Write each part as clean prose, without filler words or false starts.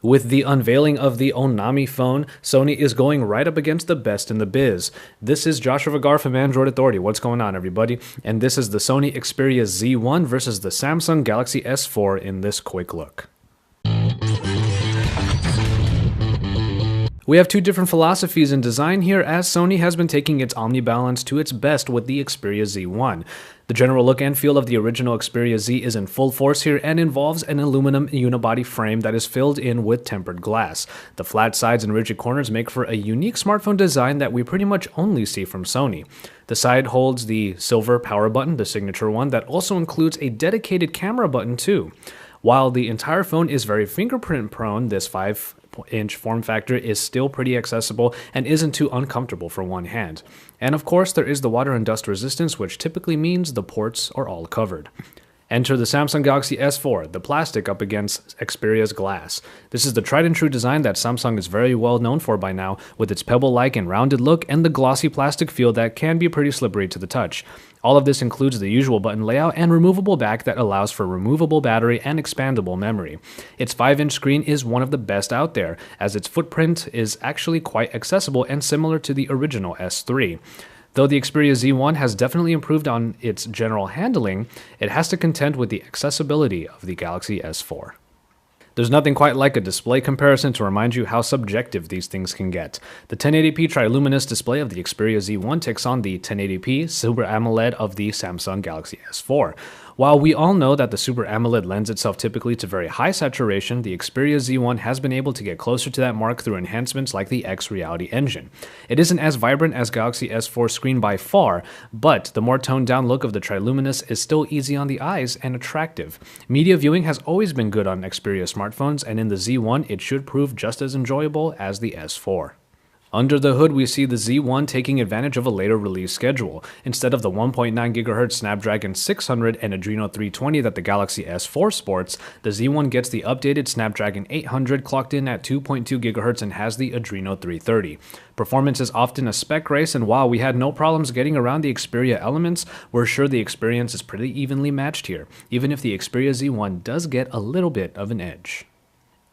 With the unveiling of the Onami phone, Sony is going right up against the best in the biz. This is Joshua Vergara from Android Authority. What's going on, everybody? And this is the Sony Xperia Z1 versus the Samsung Galaxy S4 in this quick look. We have two different philosophies in design here, as Sony has been taking its omnibalance to its best with the Xperia Z1. The general look and feel of the original Xperia Z is in full force here and involves an aluminum unibody frame that is filled in with tempered glass. The flat sides and rigid corners make for a unique smartphone design that we pretty much only see from Sony. The side holds the silver power button, the signature one, that also includes a dedicated camera button too. While the entire phone is very fingerprint prone, this 5-inch form factor is still pretty accessible and isn't too uncomfortable for one hand. And of course, there is the water and dust resistance, which typically means the ports are all covered. Enter the Samsung Galaxy S4, the plastic up against Xperia's glass. This is the tried and true design that Samsung is very well known for by now, with its pebble-like and rounded look and the glossy plastic feel that can be pretty slippery to the touch. All of this includes the usual button layout and removable back that allows for removable battery and expandable memory. Its 5-inch screen is one of the best out there, as its footprint is actually quite accessible and similar to the original S3. Though the Xperia Z1 has definitely improved on its general handling, it has to contend with the accessibility of the Galaxy S4. There's nothing quite like a display comparison to remind you how subjective these things can get. The 1080p triluminous display of the Xperia Z1 takes on the 1080p Super AMOLED of the Samsung Galaxy S4. While we all know that the Super AMOLED lends itself typically to very high saturation, the Xperia Z1 has been able to get closer to that mark through enhancements like the X Reality engine. It isn't as vibrant as Galaxy S4 screen by far, but the more toned down look of the triluminous is still easy on the eyes and attractive. Media viewing has always been good on Xperia smartphones, and in the Z1 it should prove just as enjoyable as the S4. Under the hood, we see the Z1 taking advantage of a later release schedule. Instead of the 1.9 GHz Snapdragon 600 and Adreno 320 that the Galaxy S4 sports, the Z1 gets the updated Snapdragon 800 clocked in at 2.2 GHz and has the Adreno 330. Performance is often a spec race, and while we had no problems getting around the Xperia elements, we're sure the experience is pretty evenly matched here, even if the Xperia Z1 does get a little bit of an edge.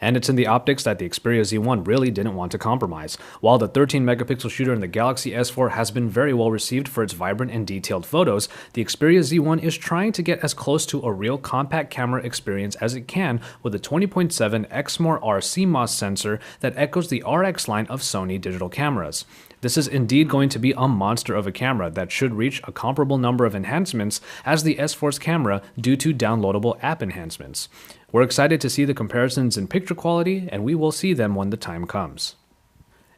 And it's in the optics that the Xperia Z1 really didn't want to compromise. While the 13-megapixel shooter in the Galaxy S4 has been very well received for its vibrant and detailed photos, the Xperia Z1 is trying to get as close to a real compact camera experience as it can with a 20.7 Exmor-R CMOS sensor that echoes the RX line of Sony digital cameras. This is indeed going to be a monster of a camera that should reach a comparable number of enhancements as the S4's camera due to downloadable app enhancements. We're excited to see the comparisons in picture quality, and we will see them when the time comes.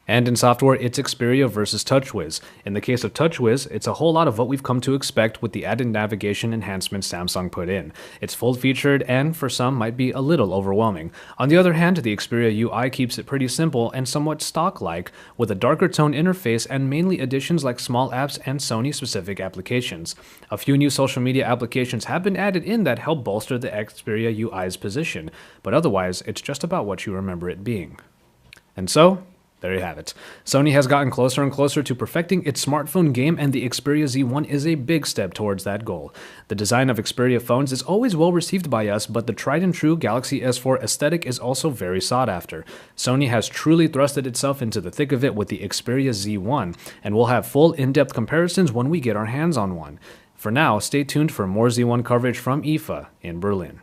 And in software, it's Xperia versus TouchWiz. In the case of TouchWiz, it's a whole lot of what we've come to expect with the added navigation enhancements Samsung put in. It's full-featured and, for some, might be a little overwhelming. On the other hand, the Xperia UI keeps it pretty simple and somewhat stock-like, with a darker tone interface and mainly additions like small apps and Sony-specific applications. A few new social media applications have been added in that help bolster the Xperia UI's position, but otherwise, it's just about what you remember it being. And so, there you have it. Sony has gotten closer and closer to perfecting its smartphone game, and the Xperia Z1 is a big step towards that goal. The design of Xperia phones is always well received by us, but the tried and true Galaxy S4 aesthetic is also very sought after. Sony has truly thrusted itself into the thick of it with the Xperia Z1, and we'll have full in-depth comparisons when we get our hands on one. For now, stay tuned for more Z1 coverage from IFA in Berlin.